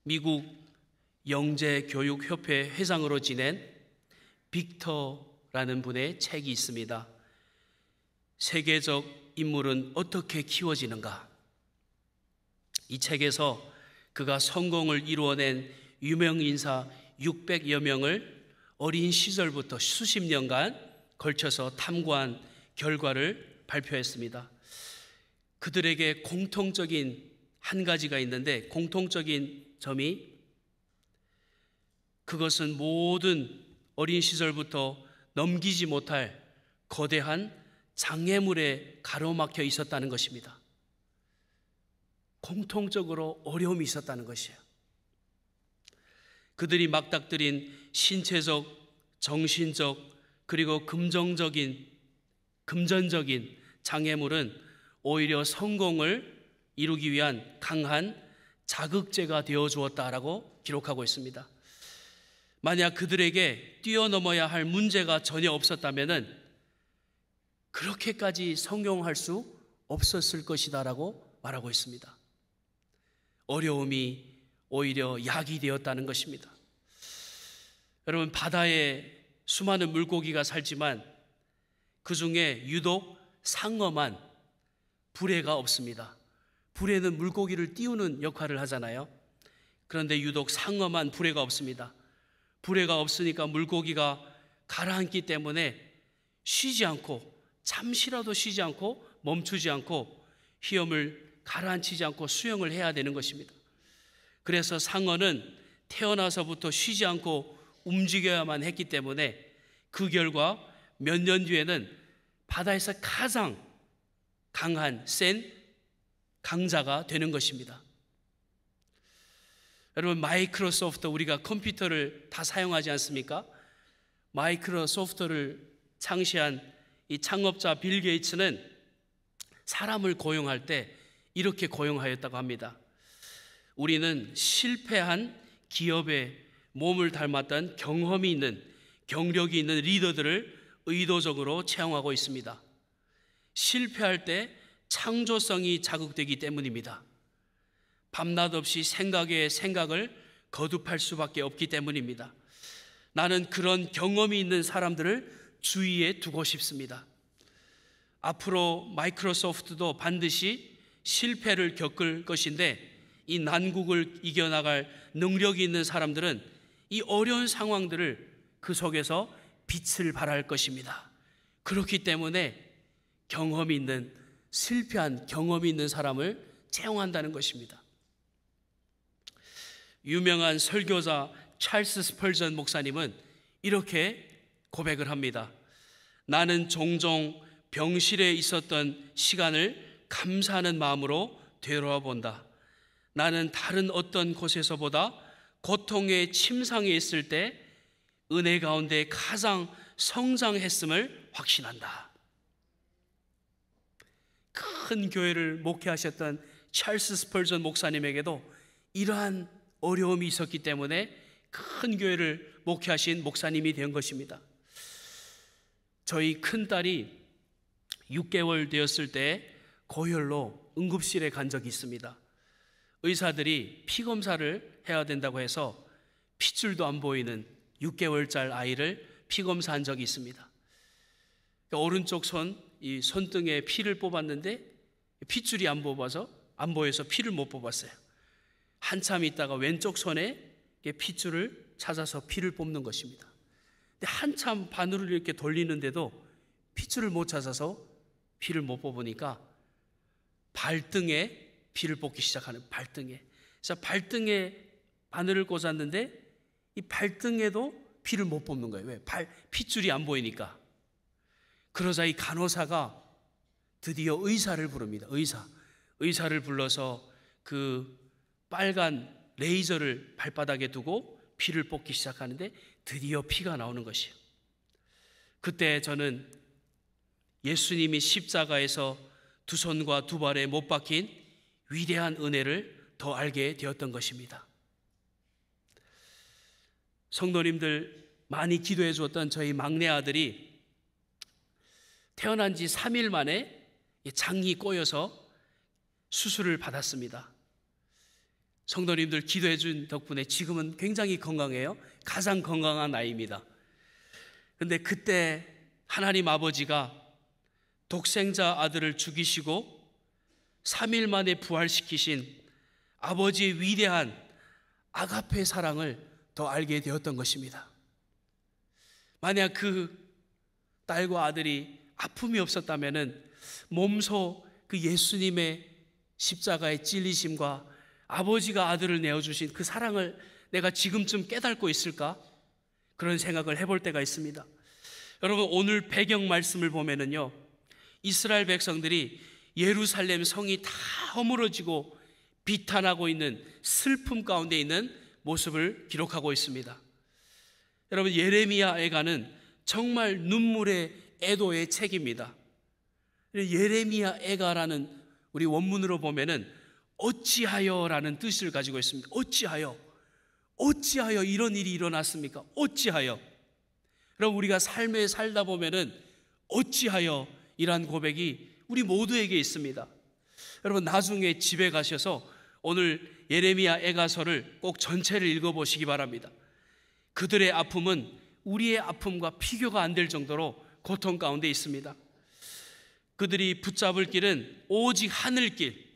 미국 영재교육협회 회장으로 지낸 빅터라는 분의 책이 있습니다. 세계적 인물은 어떻게 키워지는가? 이 책에서 그가 성공을 이루어낸 유명 인사 600여 명을 어린 시절부터 수십 년간 걸쳐서 탐구한 결과를 발표했습니다. 그들에게 공통적인 한 가지가 있는데, 공통적인 점이, 그것은 모든 어린 시절부터 넘기지 못할 거대한 장애물에 가로막혀 있었다는 것입니다. 공통적으로 어려움이 있었다는 것이에요. 그들이 맞닥뜨린 신체적, 정신적, 그리고 금전적인 장애물은 오히려 성공을 이루기 위한 강한 자극제가 되어 주었다라고 기록하고 있습니다. 만약 그들에게 뛰어넘어야 할 문제가 전혀 없었다면은 그렇게까지 성공할 수 없었을 것이다라고 말하고 있습니다. 어려움이 오히려 약이 되었다는 것입니다. 여러분, 바다에 수많은 물고기가 살지만 그 중에 유독 상어만 불에가 없습니다. 불에는 물고기를 띄우는 역할을 하잖아요. 그런데 유독 상어만 불에가 없습니다. 불에가 없으니까 물고기가 가라앉기 때문에 쉬지 않고, 잠시라도 쉬지 않고, 멈추지 않고, 헤엄을 가라앉히지 않고 수영을 해야 되는 것입니다. 그래서 상어는 태어나서부터 쉬지 않고 움직여야만 했기 때문에 그 결과 몇 년 뒤에는 바다에서 가장 강한 센 강자가 되는 것입니다. 여러분, 마이크로소프트, 우리가 컴퓨터를 다 사용하지 않습니까? 마이크로소프트를 창시한 이 창업자 빌 게이츠는 사람을 고용할 때 이렇게 고용하였다고 합니다. 우리는 실패한 기업에 몸을 닮았던 경험이 있는, 경력이 있는 리더들을 의도적으로 채용하고 있습니다. 실패할 때 창조성이 자극되기 때문입니다. 밤낮 없이 생각에 생각을 거듭할 수밖에 없기 때문입니다. 나는 그런 경험이 있는 사람들을 주위에 두고 싶습니다. 앞으로 마이크로소프트도 반드시 실패를 겪을 것인데, 이 난국을 이겨나갈 능력이 있는 사람들은 이 어려운 상황들을 그 속에서 빛을 발할 것입니다. 그렇기 때문에 경험이 있는, 실패한 경험이 있는 사람을 채용한다는 것입니다. 유명한 설교자 찰스 스펄전 목사님은 이렇게 고백을 합니다. 나는 종종 병실에 있었던 시간을 감사하는 마음으로 되돌아본다. 나는 다른 어떤 곳에서보다 고통의 침상에 있을 때 은혜 가운데 가장 성장했음을 확신한다. 큰 교회를 목회하셨던 찰스 스펄전 목사님에게도 이러한 어려움이 있었기 때문에 큰 교회를 목회하신 목사님이 된 것입니다. 저희 큰딸이 6개월 되었을 때 고열로 응급실에 간 적이 있습니다. 의사들이 피 검사를 해야 된다고 해서 핏줄도 안 보이는 6개월짜리 아이를 피 검사한 적이 있습니다. 오른쪽 이 손등에 피를 뽑았는데 핏줄이 안 보여서 피를 못 뽑았어요. 한참 있다가 왼쪽 손에 핏줄을 찾아서 피를 뽑는 것입니다. 근데 한참 바늘을 이렇게 돌리는데도 핏줄을 못 찾아서 피를 못 뽑으니까 발등에 피를 뽑기 시작하는, 발등에. 그래서 발등에 바늘을 꽂았는데 이 발등에도 피를 못 뽑는 거예요. 왜? 핏줄이 안 보이니까. 그러자 이 간호사가 드디어 의사를 부릅니다. 의사를 불러서 그 빨간 레이저를 발바닥에 두고 피를 뽑기 시작하는데 드디어 피가 나오는 것이에요. 그때 저는 예수님이 십자가에서 두 손과 두 발에 못 박힌 위대한 은혜를 더 알게 되었던 것입니다. 성도님들 많이 기도해 주었던 저희 막내 아들이 태어난 지 3일 만에 장이 꼬여서 수술을 받았습니다. 성도님들 기도해 준 덕분에 지금은 굉장히 건강해요. 가장 건강한 아이입니다. 근데 그때 하나님 아버지가 독생자 아들을 죽이시고 3일 만에 부활시키신 아버지의 위대한 아가페 사랑을 더 알게 되었던 것입니다. 만약 그 딸과 아들이 아픔이 없었다면 몸소 그 예수님의 십자가의 찔리심과 아버지가 아들을 내어주신 그 사랑을 내가 지금쯤 깨닫고 있을까? 그런 생각을 해볼 때가 있습니다. 여러분, 오늘 배경 말씀을 보면은요, 이스라엘 백성들이 예루살렘 성이 다 허물어지고 비탄하고 있는 슬픔 가운데 있는 모습을 기록하고 있습니다. 여러분, 예레미야 애가는 정말 눈물의 애도의 책입니다. 예레미야 애가라는 우리 원문으로 보면은 어찌하여라는 뜻을 가지고 있습니다. 어찌하여 이런 일이 일어났습니까? 어찌하여? 그럼 우리가 삶에 살다 보면은 어찌하여 이란 고백이 우리 모두에게 있습니다. 여러분, 나중에 집에 가셔서 오늘 예레미야 애가서를 꼭 전체를 읽어보시기 바랍니다. 그들의 아픔은 우리의 아픔과 비교가 안 될 정도로 고통 가운데 있습니다. 그들이 붙잡을 길은 오직 하늘길,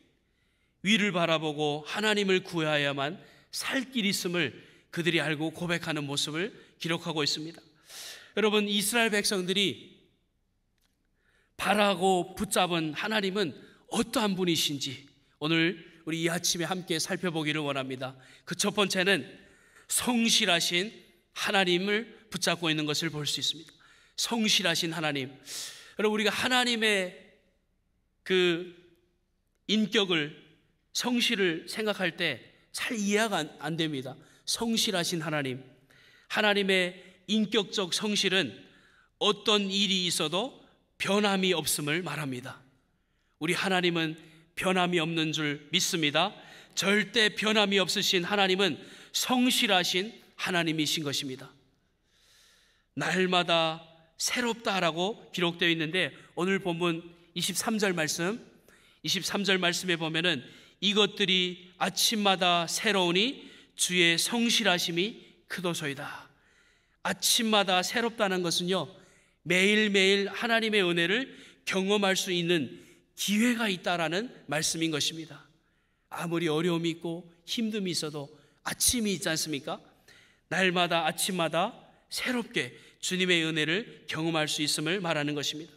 위를 바라보고 하나님을 구해야만 살 길이 있음을 그들이 알고 고백하는 모습을 기록하고 있습니다. 여러분, 이스라엘 백성들이 바라고 붙잡은 하나님은 어떠한 분이신지 오늘 우리 이 아침에 함께 살펴보기를 원합니다. 그 첫 번째는 성실하신 하나님을 붙잡고 있는 것을 볼 수 있습니다. 성실하신 하나님. 여러분, 우리가 하나님의 그 인격을, 성실을 생각할 때 잘 이해가 안 됩니다. 성실하신 하나님. 하나님의 인격적 성실은 어떤 일이 있어도 변함이 없음을 말합니다. 우리 하나님은 변함이 없는 줄 믿습니다. 절대 변함이 없으신 하나님은 성실하신 하나님이신 것입니다. 날마다 새롭다라고 기록되어 있는데 오늘 본문 23절 말씀에 보면은 이것들이 아침마다 새로우니 주의 성실하심이 크도소이다. 아침마다 새롭다는 것은요, 매일매일 하나님의 은혜를 경험할 수 있는 기회가 있다라는 말씀인 것입니다. 아무리 어려움이 있고 힘듦이 있어도 아침이 있지 않습니까? 날마다 아침마다 새롭게 주님의 은혜를 경험할 수 있음을 말하는 것입니다.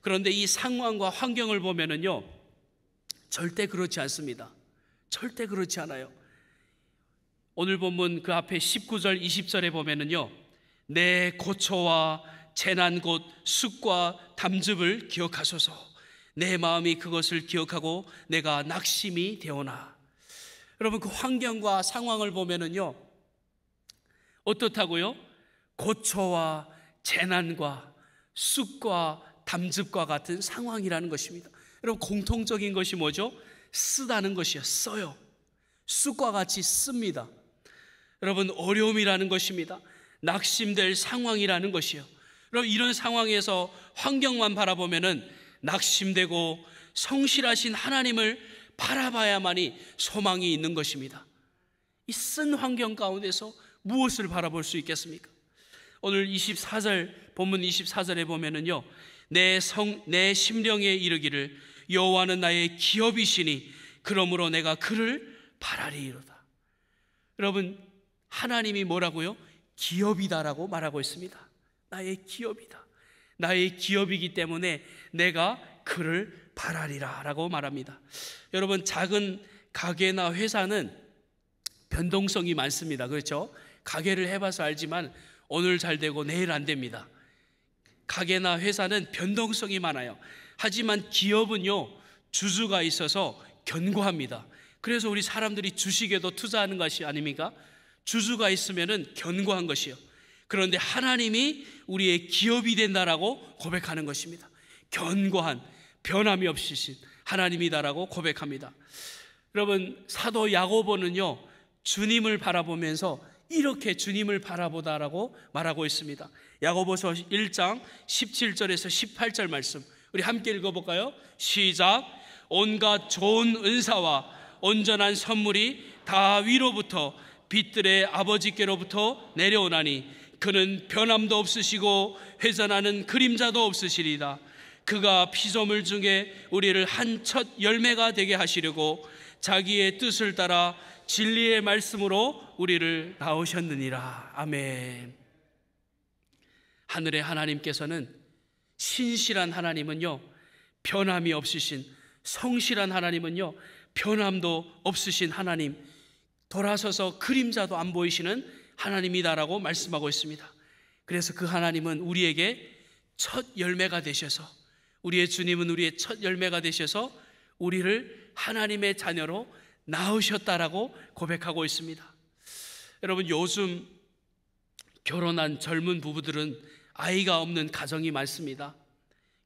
그런데 이 상황과 환경을 보면은요, 절대 그렇지 않습니다. 절대 그렇지 않아요. 오늘 본문 그 앞에 19절 20절에 보면은요, 내 고초와 재난 곧 쑥과 담즙을 기억하소서. 내 마음이 그것을 기억하고 내가 낙심이 되오나. 여러분, 그 환경과 상황을 보면은요, 어떻다고요? 고초와 재난과 쑥과 담즙과 같은 상황이라는 것입니다. 여러분, 공통적인 것이 뭐죠? 쓰다는 것이요. 써요. 쑥과 같이 씁니다. 여러분, 어려움이라는 것입니다. 낙심될 상황이라는 것이요. 여러분, 이런 상황에서 환경만 바라보면은 낙심되고 성실하신 하나님을 바라봐야만이 소망이 있는 것입니다. 이 쓴 환경 가운데서 무엇을 바라볼 수 있겠습니까? 오늘 24절, 본문 24절에 보면은요, 내 심령에 이르기를 여호와는 나의 기업이시니 그러므로 내가 그를 바라리이로다. 여러분, 하나님이 뭐라고요? 기업이다라고 말하고 있습니다. 나의 기업이다. 나의 기업이기 때문에 내가 그를 바라리라 라고 말합니다. 여러분, 작은 가게나 회사는 변동성이 많습니다. 그렇죠? 가게를 해봐서 알지만 오늘 잘 되고 내일 안 됩니다. 가게나 회사는 변동성이 많아요. 하지만 기업은요, 주주가 있어서 견고합니다. 그래서 우리 사람들이 주식에도 투자하는 것이 아닙니까? 주주가 있으면은 견고한 것이요. 그런데 하나님이 우리의 기업이 된다라고 고백하는 것입니다. 견고한, 변함이 없으신 하나님이다라고 고백합니다. 여러분, 사도 야고보는요, 주님을 바라보면서 이렇게 주님을 바라보다라고 말하고 있습니다. 야고보서 1장 17절에서 18절 말씀 우리 함께 읽어볼까요? 시작. 온갖 좋은 은사와 온전한 선물이 다 위로부터 빛들의 아버지께로부터 내려오나니 그는 변함도 없으시고 회전하는 그림자도 없으시리다. 그가 피조물 중에 우리를 한 첫 열매가 되게 하시려고 자기의 뜻을 따라 진리의 말씀으로 우리를 낳으셨느니라. 아멘. 하늘의 하나님께서는, 신실한 하나님은요, 변함이 없으신, 성실한 하나님은요, 변함도 없으신 하나님, 돌아서서 그림자도 안 보이시는 하나님이다라고 말씀하고 있습니다. 그래서 그 하나님은 우리에게 첫 열매가 되셔서, 우리의 주님은 우리의 첫 열매가 되셔서 우리를 하나님의 자녀로 낳으셨다라고 고백하고 있습니다. 여러분, 요즘 결혼한 젊은 부부들은 아이가 없는 가정이 많습니다.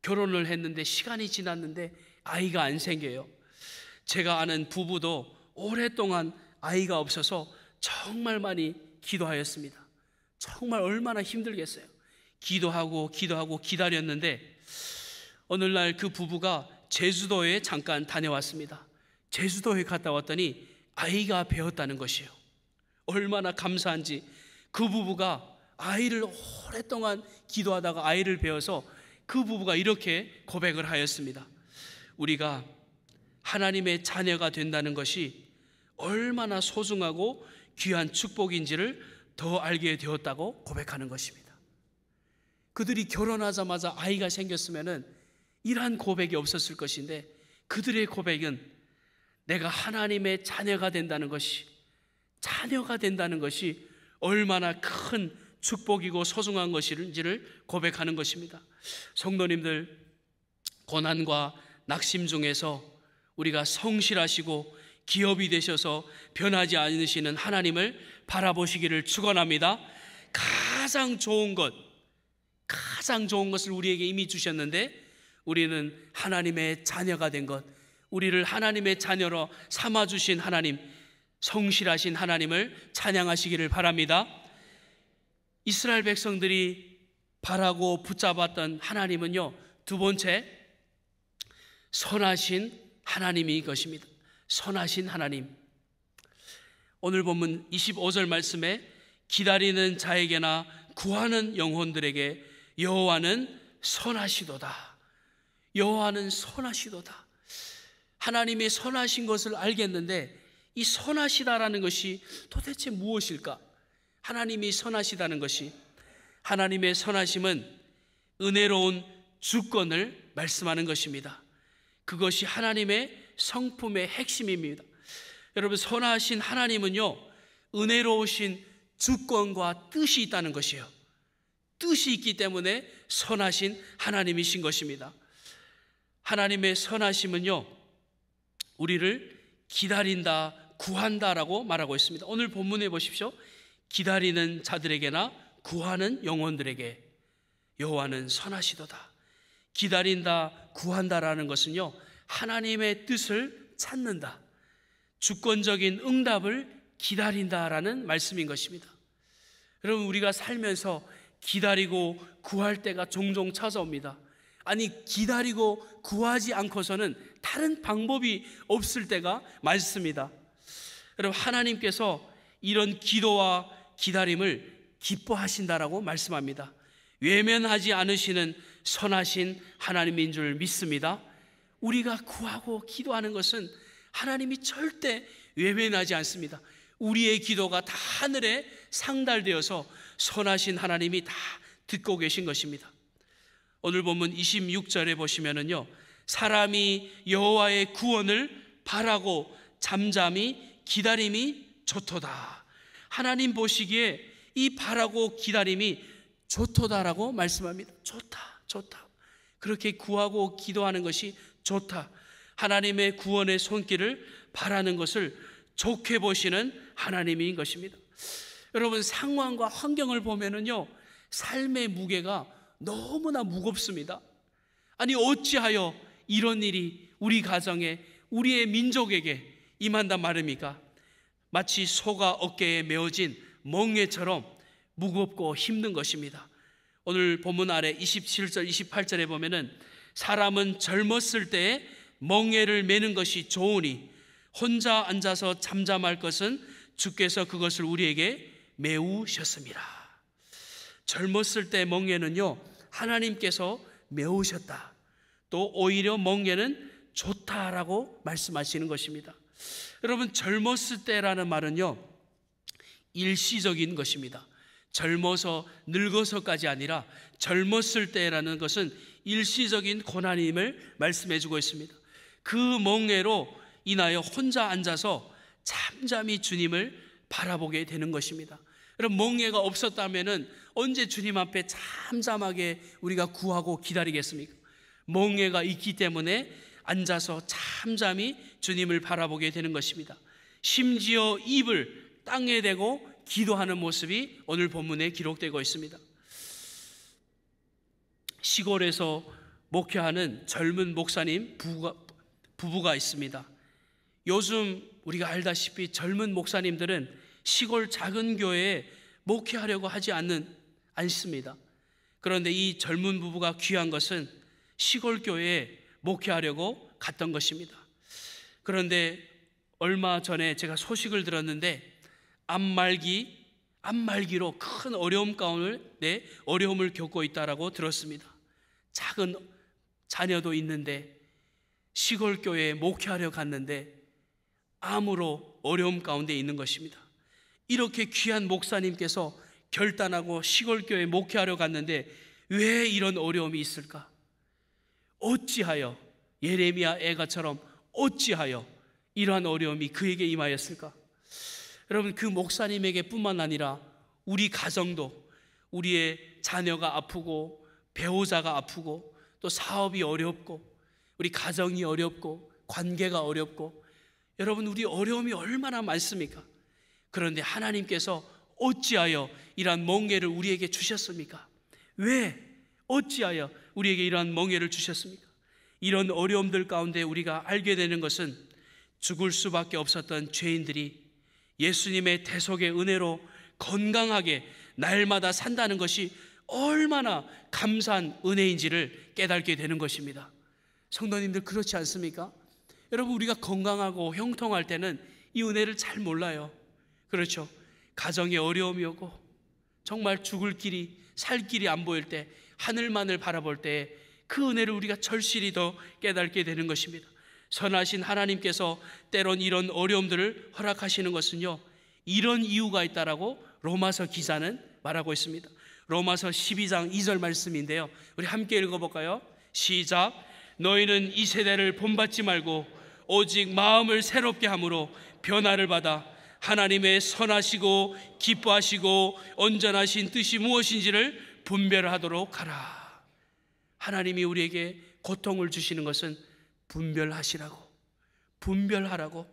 결혼을 했는데 시간이 지났는데 아이가 안 생겨요. 제가 아는 부부도 오랫동안 아이가 없어서 정말 많이 기도하였습니다. 정말 얼마나 힘들겠어요. 기도하고 기다렸는데 어느 날 그 부부가 제주도에 잠깐 다녀왔습니다. 제주도에 갔다 왔더니 아이가 배었다는 것이에요. 얼마나 감사한지. 그 부부가 아이를 오랫동안 기도하다가 아이를 배워서 그 부부가 이렇게 고백을 하였습니다. 우리가 하나님의 자녀가 된다는 것이 얼마나 소중하고 귀한 축복인지를 더 알게 되었다고 고백하는 것입니다. 그들이 결혼하자마자 아이가 생겼으면은 이러한 고백이 없었을 것인데, 그들의 고백은 내가 하나님의 자녀가 된다는 것이 얼마나 큰 축복이고 소중한 것인지를 고백하는 것입니다. 성도님들, 고난과 낙심 중에서 우리가 성실하시고 기업이 되셔서 변하지 않으시는 하나님을 바라보시기를 축원합니다. 가장 좋은 것을 우리에게 이미 주셨는데, 우리는 하나님의 자녀가 된 것, 우리를 하나님의 자녀로 삼아주신 하나님, 성실하신 하나님을 찬양하시기를 바랍니다. 이스라엘 백성들이 바라고 붙잡았던 하나님은요, 두 번째, 선하신 하나님이 것입니다. 선하신 하나님. 오늘 본문 25절 말씀에 기다리는 자에게나 구하는 영혼들에게 여호와는 선하시도다. 여호와는 선하시도다. 하나님이 선하신 것을 알겠는데 이 선하시다라는 것이 도대체 무엇일까? 하나님이 선하시다는 것이, 하나님의 선하심은 은혜로운 주권을 말씀하는 것입니다. 그것이 하나님의 성품의 핵심입니다. 여러분, 선하신 하나님은요, 은혜로우신 주권과 뜻이 있다는 것이에요. 뜻이 있기 때문에 선하신 하나님이신 것입니다. 하나님의 선하심은요, 우리를 기다린다, 구한다라고 말하고 있습니다. 오늘 본문에 보십시오. 기다리는 자들에게나 구하는 영혼들에게 여호와는 선하시도다. 기다린다, 구한다라는 것은요, 하나님의 뜻을 찾는다, 주권적인 응답을 기다린다라는 말씀인 것입니다. 여러분, 우리가 살면서 기다리고 구할 때가 종종 찾아옵니다. 아니, 기다리고 구하지 않고서는 다른 방법이 없을 때가 많습니다. 여러분, 하나님께서 이런 기도와 기다림을 기뻐하신다라고 말씀합니다. 외면하지 않으시는 선하신 하나님인 줄 믿습니다. 우리가 구하고 기도하는 것은 하나님이 절대 외면하지 않습니다. 우리의 기도가 다 하늘에 상달되어서 선하신 하나님이 다 듣고 계신 것입니다. 오늘 본문 26절에 보시면은요, 사람이 여호와의 구원을 바라고 잠잠히 기다림이 좋도다. 하나님 보시기에 이 바라고 기다림이 좋도다라고 말씀합니다. 좋다. 그렇게 구하고 기도하는 것이 좋다. 하나님의 구원의 손길을 바라는 것을 좋게 보시는 하나님인 것입니다. 여러분, 상황과 환경을 보면은요, 삶의 무게가 너무나 무겁습니다. 아니, 어찌하여 이런 일이 우리 가정에, 우리의 민족에게 임한단 말입니까? 마치 소가 어깨에 메어진 멍에처럼 무겁고 힘든 것입니다. 오늘 본문 아래 27절 28절에 보면은 사람은 젊었을 때에 멍에를 메는 것이 좋으니 혼자 앉아서 잠잠할 것은 주께서 그것을 우리에게 메우셨습니다. 젊었을 때 멍에는요, 하나님께서 메우셨다. 또 오히려 멍에는 좋다라고 말씀하시는 것입니다. 여러분, 젊었을 때라는 말은요, 일시적인 것입니다. 젊어서 늙어서까지 아니라 젊었을 때라는 것은 일시적인 고난임을 말씀해 주고 있습니다. 그 멍에로 인하여 혼자 앉아서 잠잠히 주님을 바라보게 되는 것입니다. 여러분, 멍에가 없었다면 언제 주님 앞에 잠잠하게 우리가 구하고 기다리겠습니까? 멍에가 있기 때문에 앉아서 잠잠히 주님을 바라보게 되는 것입니다. 심지어 입을 땅에 대고 기도하는 모습이 오늘 본문에 기록되고 있습니다. 시골에서 목회하는 젊은 목사님 부부가 있습니다. 요즘 우리가 알다시피 젊은 목사님들은 시골 작은 교회에 목회하려고 하지 않습니다. 그런데 이 젊은 부부가 귀한 것은 시골 교회에 목회하려고 갔던 것입니다. 그런데 얼마 전에 제가 소식을 들었는데 암말기로 큰 어려움을 겪고 있다라고 들었습니다. 작은 자녀도 있는데 시골 교회에 목회하려 갔는데 암으로 어려움 가운데 있는 것입니다. 이렇게 귀한 목사님께서 결단하고 시골 교회에 목회하려 갔는데 왜 이런 어려움이 있을까? 어찌하여 예레미야 애가처럼 어찌하여 이러한 어려움이 그에게 임하였을까? 여러분, 그 목사님에게 뿐만 아니라 우리 가정도, 우리의 자녀가 아프고 배우자가 아프고 또 사업이 어렵고 우리 가정이 어렵고 관계가 어렵고, 여러분, 우리 어려움이 얼마나 많습니까? 그런데 하나님께서 어찌하여 이러한 멍에를 우리에게 주셨습니까? 왜 어찌하여 우리에게 이러한 멍에를 주셨습니까? 이런 어려움들 가운데 우리가 알게 되는 것은 죽을 수밖에 없었던 죄인들이 예수님의 대속의 은혜로 건강하게 날마다 산다는 것이 얼마나 감사한 은혜인지를 깨닫게 되는 것입니다. 성도님들, 그렇지 않습니까? 여러분, 우리가 건강하고 형통할 때는 이 은혜를 잘 몰라요. 그렇죠? 가정에 어려움이 오고 정말 죽을 길이, 살 길이 안 보일 때, 하늘만을 바라볼 때 그 은혜를 우리가 절실히 더 깨닫게 되는 것입니다. 선하신 하나님께서 때론 이런 어려움들을 허락하시는 것은요, 이런 이유가 있다라고 로마서 기자는 말하고 있습니다. 로마서 12장 2절 말씀인데요, 우리 함께 읽어볼까요? 시작. 너희는 이 세대를 본받지 말고 오직 마음을 새롭게 함으로 변화를 받아 하나님의 선하시고 기뻐하시고 온전하신 뜻이 무엇인지를 분별하도록 하라. 하나님이 우리에게 고통을 주시는 것은 분별하라고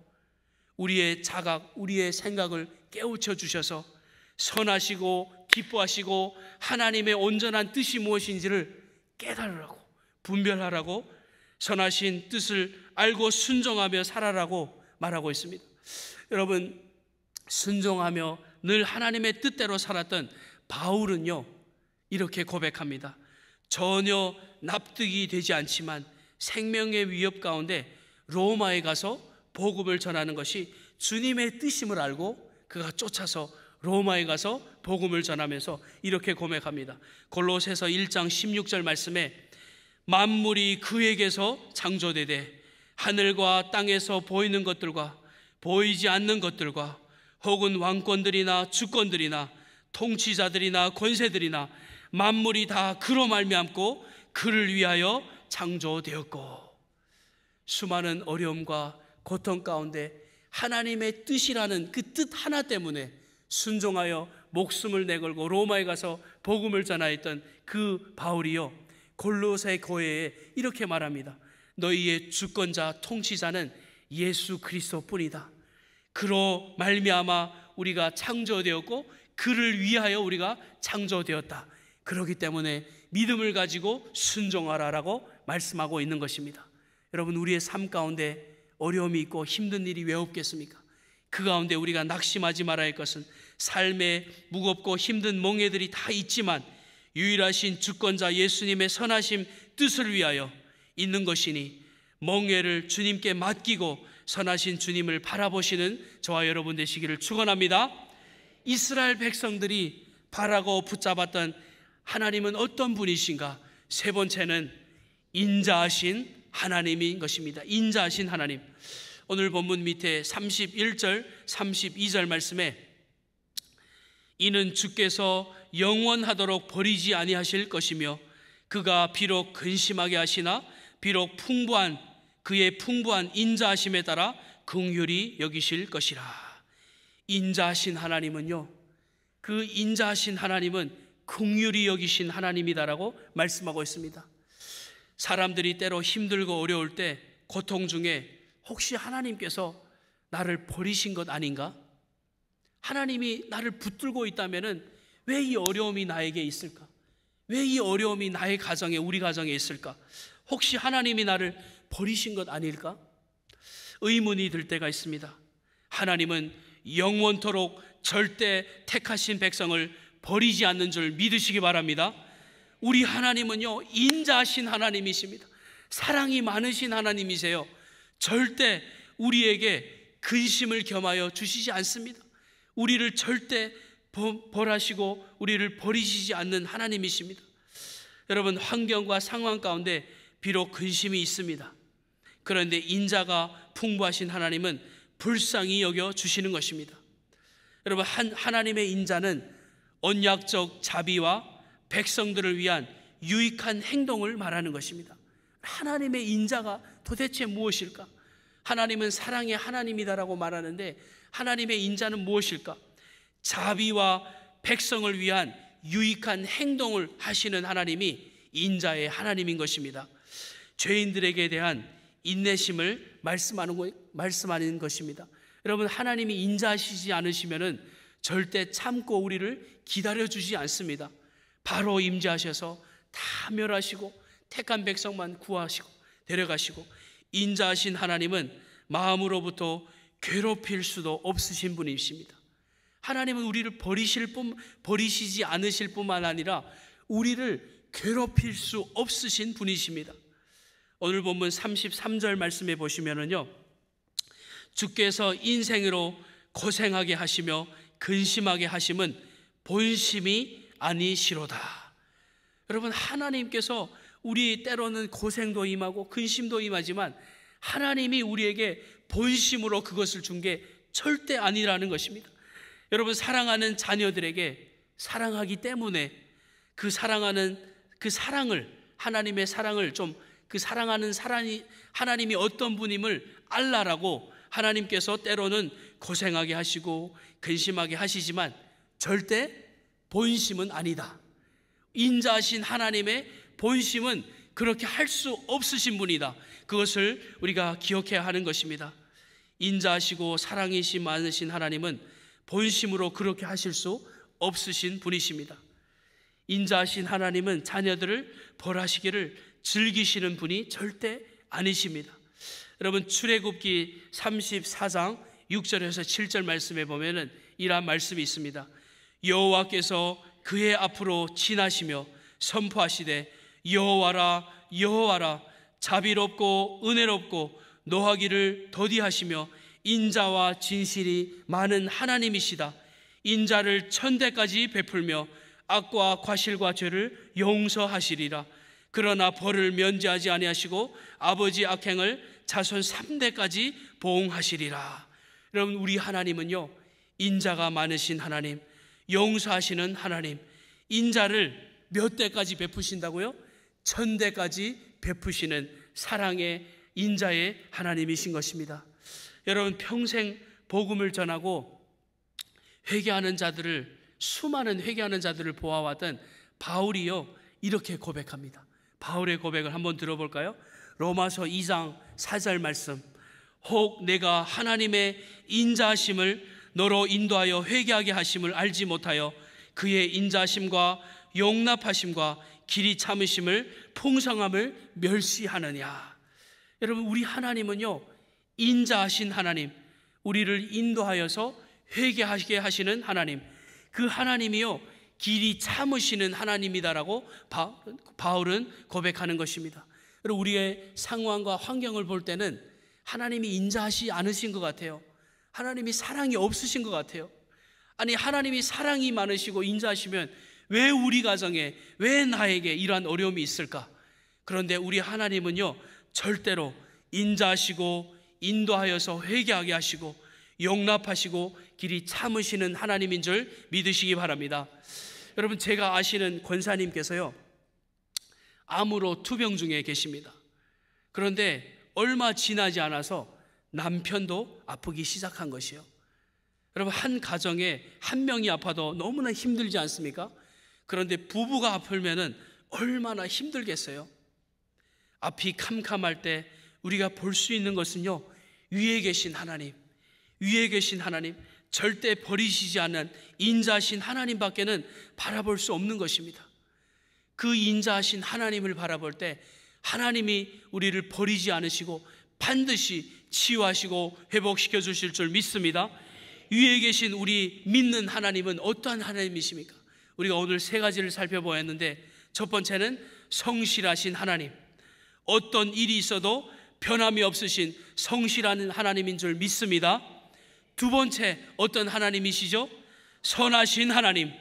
우리의 자각, 우리의 생각을 깨우쳐 주셔서 선하시고 기뻐하시고 하나님의 온전한 뜻이 무엇인지를 깨달으라고, 분별하라고, 선하신 뜻을 알고 순종하며 살아라고 말하고 있습니다. 여러분, 순종하며 늘 하나님의 뜻대로 살았던 바울은요, 이렇게 고백합니다. 전혀 납득이 되지 않지만 생명의 위협 가운데 로마에 가서 복음을 전하는 것이 주님의 뜻임을 알고 그가 쫓아서 로마에 가서 복음을 전하면서 이렇게 고백합니다. 골로새서 1장 16절 말씀에 만물이 그에게서 창조되되 하늘과 땅에서 보이는 것들과 보이지 않는 것들과 혹은 왕권들이나 주권들이나 통치자들이나 권세들이나 만물이 다 그로 말미암고 그를 위하여 창조되었고, 수많은 어려움과 고통 가운데 하나님의 뜻이라는 그 뜻 하나 때문에 순종하여 목숨을 내걸고 로마에 가서 복음을 전하였던 그 바울이요, 골로새 교회에 이렇게 말합니다. 너희의 주권자 통치자는 예수 그리스도뿐이다. 그로 말미암아 우리가 창조되었고 그를 위하여 우리가 창조되었다. 그렇기 때문에 믿음을 가지고 순종하라라고 말씀하고 있는 것입니다. 여러분, 우리의 삶 가운데 어려움이 있고 힘든 일이 왜 없겠습니까? 그 가운데 우리가 낙심하지 말아야 할 것은 삶에 무겁고 힘든 멍에들이 다 있지만 유일하신 주권자 예수님의 선하심 뜻을 위하여 있는 것이니 멍에를 주님께 맡기고 선하신 주님을 바라보시는 저와 여러분 되시기를 축원합니다. 이스라엘 백성들이 바라고 붙잡았던 하나님은 어떤 분이신가? 세 번째는 인자하신 하나님인 것입니다. 인자하신 하나님. 오늘 본문 밑에 31절 32절 말씀에 이는 주께서 영원하도록 버리지 아니하실 것이며 그가 비록 근심하게 하시나 비록 그의 풍부한 인자하심에 따라 긍휼히 여기실 것이라. 인자하신 하나님은요, 그 인자하신 하나님은 긍휼히 여기신 하나님이다라고 말씀하고 있습니다. 사람들이 때로 힘들고 어려울 때 고통 중에 혹시 하나님께서 나를 버리신 것 아닌가? 하나님이 나를 붙들고 있다면 왜 이 어려움이 나에게 있을까? 왜 이 어려움이 나의 가정에, 우리 가정에 있을까? 혹시 하나님이 나를 버리신 것 아닐까? 의문이 들 때가 있습니다. 하나님은 영원토록 절대 택하신 백성을 버리지 않는 줄 믿으시기 바랍니다. 우리 하나님은요, 인자하신 하나님이십니다. 사랑이 많으신 하나님이세요. 절대 우리에게 근심을 겸하여 주시지 않습니다. 우리를 절대 벌하시고 우리를 버리시지 않는 하나님이십니다. 여러분, 환경과 상황 가운데 비록 근심이 있습니다. 그런데 인자가 풍부하신 하나님은 불쌍히 여겨 주시는 것입니다. 여러분, 하나님의 인자는 언약적 자비와 백성들을 위한 유익한 행동을 말하는 것입니다. 하나님의 인자가 도대체 무엇일까? 하나님은 사랑의 하나님이다라고 말하는데 하나님의 인자는 무엇일까? 자비와 백성을 위한 유익한 행동을 하시는 하나님이 인자의 하나님인 것입니다. 죄인들에게 대한 인내심을 말씀하는 것입니다. 여러분, 하나님이 인자하시지 않으시면은 절대 참고 우리를 기다려주지 않습니다. 바로 임재하셔서 다 멸하시고 택한 백성만 구하시고 데려가시고, 인자하신 하나님은 마음으로부터 괴롭힐 수도 없으신 분이십니다. 하나님은 우리를 버리시지 않으실 뿐만 아니라 우리를 괴롭힐 수 없으신 분이십니다. 오늘 본문 33절 말씀에 보시면은요, 주께서 인생으로 고생하게 하시며 근심하게 하심은 본심이 아니시로다. 여러분, 하나님께서 우리 때로는 고생도 임하고 근심도 임하지만 하나님이 우리에게 본심으로 그것을 준 게 절대 아니라는 것입니다. 여러분, 사랑하는 자녀들에게 사랑하기 때문에 그 사랑하는 그 사랑을, 하나님의 사랑을 좀, 그 사랑하는 사랑이 하나님이 어떤 분임을 알라라고 하나님께서 때로는 고생하게 하시고 근심하게 하시지만 절대 본심은 아니다. 인자하신 하나님의 본심은 그렇게 할 수 없으신 분이다. 그것을 우리가 기억해야 하는 것입니다. 인자하시고 사랑이시 많으신 하나님은 본심으로 그렇게 하실 수 없으신 분이십니다. 인자하신 하나님은 자녀들을 벌하시기를 즐기시는 분이 절대 아니십니다. 여러분, 출애굽기 34장 6절에서 7절 말씀에 보면은 이러한 말씀이 있습니다. 여호와께서 그의 앞으로 지나시며 선포하시되 여호와라 여호와라 자비롭고 은혜롭고 노하기를 더디하시며 인자와 진실이 많은 하나님이시다. 인자를 천대까지 베풀며 악과 과실과 죄를 용서하시리라. 그러나 벌을 면제하지 아니하시고 아버지 악행을 자손 3대까지 보응하시리라. 여러분, 우리 하나님은요, 인자가 많으신 하나님, 용서하시는 하나님, 인자를 몇 대까지 베푸신다고요? 1000대까지 베푸시는 사랑의 인자의 하나님이신 것입니다. 여러분, 평생 복음을 전하고 회개하는 자들을, 수많은 회개하는 자들을 보아왔던 바울이요, 이렇게 고백합니다. 바울의 고백을 한번 들어볼까요? 로마서 2장 4절 말씀. 혹 내가 하나님의 인자하심을 너로 인도하여 회개하게 하심을 알지 못하여 그의 인자하심과 용납하심과 길이 참으심을 풍성함을 멸시하느냐. 여러분, 우리 하나님은요, 인자하신 하나님, 우리를 인도하여서 회개하게 하시는 하나님, 그 하나님이요, 길이 참으시는 하나님이다라고 바울은 고백하는 것입니다. 그리고 우리의 상황과 환경을 볼 때는 하나님이 인자하지 않으신 것 같아요. 하나님이 사랑이 없으신 것 같아요. 아니, 하나님이 사랑이 많으시고 인자하시면 왜 우리 가정에, 왜 나에게 이러한 어려움이 있을까? 그런데 우리 하나님은요, 절대로 인자하시고 인도하여서 회개하게 하시고 용납하시고 길이 참으시는 하나님인 줄 믿으시기 바랍니다. 여러분, 제가 아시는 권사님께서요, 암으로 투병 중에 계십니다. 그런데 얼마 지나지 않아서 남편도 아프기 시작한 것이요. 여러분, 한 가정에 한 명이 아파도 너무나 힘들지 않습니까? 그런데 부부가 아프면은 얼마나 힘들겠어요. 앞이 캄캄할 때 우리가 볼 수 있는 것은요, 위에 계신 하나님, 위에 계신 하나님, 절대 버리시지 않는 인자하신 하나님밖에는 바라볼 수 없는 것입니다. 그 인자하신 하나님을 바라볼 때 하나님이 우리를 버리지 않으시고 반드시 치유하시고 회복시켜 주실 줄 믿습니다. 위에 계신 우리 믿는 하나님은 어떠한 하나님이십니까? 우리가 오늘 세 가지를 살펴보았는데, 첫 번째는 성실하신 하나님, 어떤 일이 있어도 변함이 없으신 성실한 하나님인 줄 믿습니다. 두 번째, 어떤 하나님이시죠? 선하신 하나님,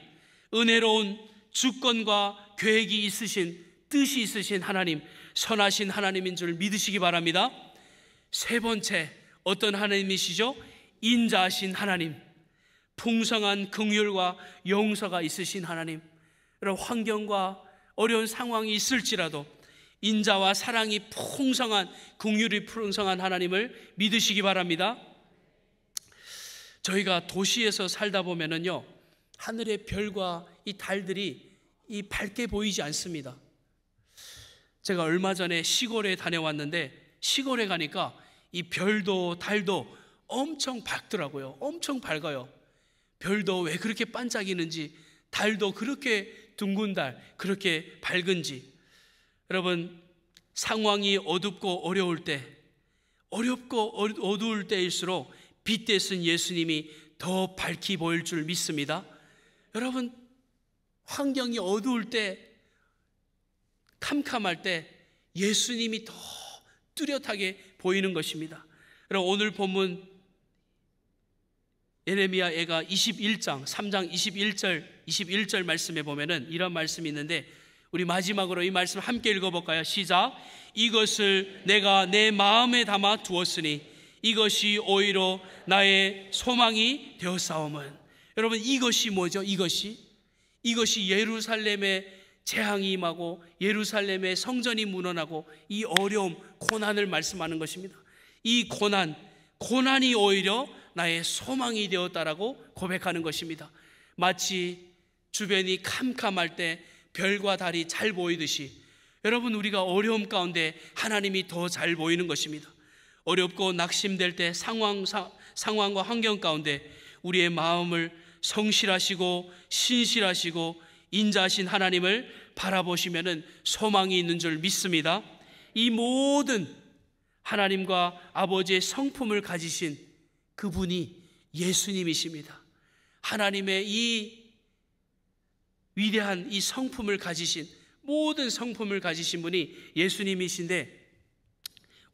은혜로운 주권과 계획이 있으신, 뜻이 있으신 하나님, 선하신 하나님인 줄 믿으시기 바랍니다. 세 번째, 어떤 하나님이시죠? 인자하신 하나님, 풍성한 긍휼과 용서가 있으신 하나님. 여러분, 환경과 어려운 상황이 있을지라도 인자와 사랑이 풍성한, 긍휼이 풍성한 하나님을 믿으시기 바랍니다. 저희가 도시에서 살다 보면은요, 하늘의 별과 이 달들이 이 밝게 보이지 않습니다. 제가 얼마 전에 시골에 다녀왔는데, 시골에 가니까 이 별도 달도 엄청 밝더라고요. 엄청 밝아요. 별도 왜 그렇게 반짝이는지, 달도 그렇게 둥근 달, 그렇게 밝은지. 여러분, 상황이 어둡고 어려울 때, 어렵고 어두울 때일수록 빛대신 예수님이 더 밝히 보일 줄 믿습니다. 여러분, 환경이 어두울 때, 캄캄할 때 예수님이 더 뚜렷하게 보이는 것입니다. 여러분, 오늘 본문 예레미야가 21장 3장 21절 말씀에 보면은 이런 말씀이 있는데, 우리 마지막으로 이 말씀 함께 읽어볼까요? 시작. 이것을 내가 내 마음에 담아 두었으니 이것이 오히려 나의 소망이 되었사오면. 여러분, 이것이 뭐죠? 이것이 예루살렘의 재앙이 임하고 예루살렘의 성전이 무너나고 이 어려움, 고난을 말씀하는 것입니다. 이 고난이 오히려 나의 소망이 되었다라고 고백하는 것입니다. 마치 주변이 캄캄할 때 별과 달이 잘 보이듯이, 여러분, 우리가 어려움 가운데 하나님이 더 잘 보이는 것입니다. 어렵고 낙심될 때 상황과 환경 가운데 우리의 마음을 성실하시고 신실하시고 인자하신 하나님을 바라보시면은 소망이 있는 줄 믿습니다. 이 모든 하나님과 아버지의 성품을 가지신 그분이 예수님이십니다. 하나님의 이 위대한 이 성품을 가지신, 모든 성품을 가지신 분이 예수님이신데,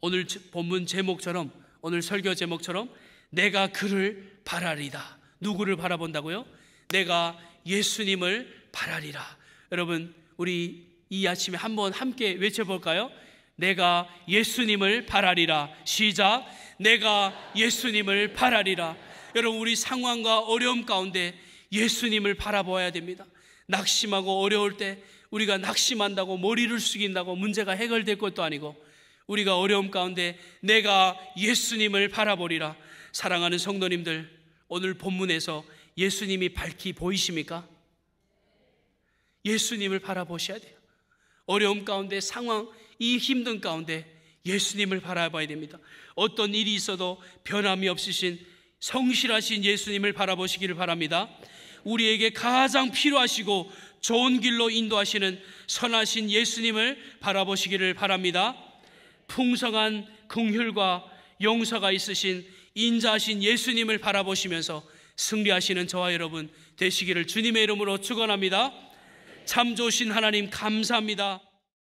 오늘 본문 제목처럼, 오늘 설교 제목처럼 내가 그를 바라리다. 누구를 바라본다고요? 내가 예수님을 바라리라. 여러분, 우리 이 아침에 한번 함께 외쳐볼까요? 내가 예수님을 바라리라. 시작. 내가 예수님을 바라리라. 여러분, 우리 상황과 어려움 가운데 예수님을 바라보아야 됩니다. 낙심하고 어려울 때 우리가 낙심한다고 머리를 숙인다고 문제가 해결될 것도 아니고, 우리가 어려움 가운데 내가 예수님을 바라보리라. 사랑하는 성도님들, 오늘 본문에서 예수님이 밝히 보이십니까? 예수님을 바라보셔야 돼요. 어려움 가운데, 상황, 이 힘든 가운데 예수님을 바라봐야 됩니다. 어떤 일이 있어도 변함이 없으신 성실하신 예수님을 바라보시기를 바랍니다. 우리에게 가장 필요하시고 좋은 길로 인도하시는 선하신 예수님을 바라보시기를 바랍니다. 풍성한 긍휼과 용서가 있으신 인자하신 예수님을 바라보시면서 승리하시는 저와 여러분 되시기를 주님의 이름으로 축원합니다. 참 좋으신 하나님 감사합니다.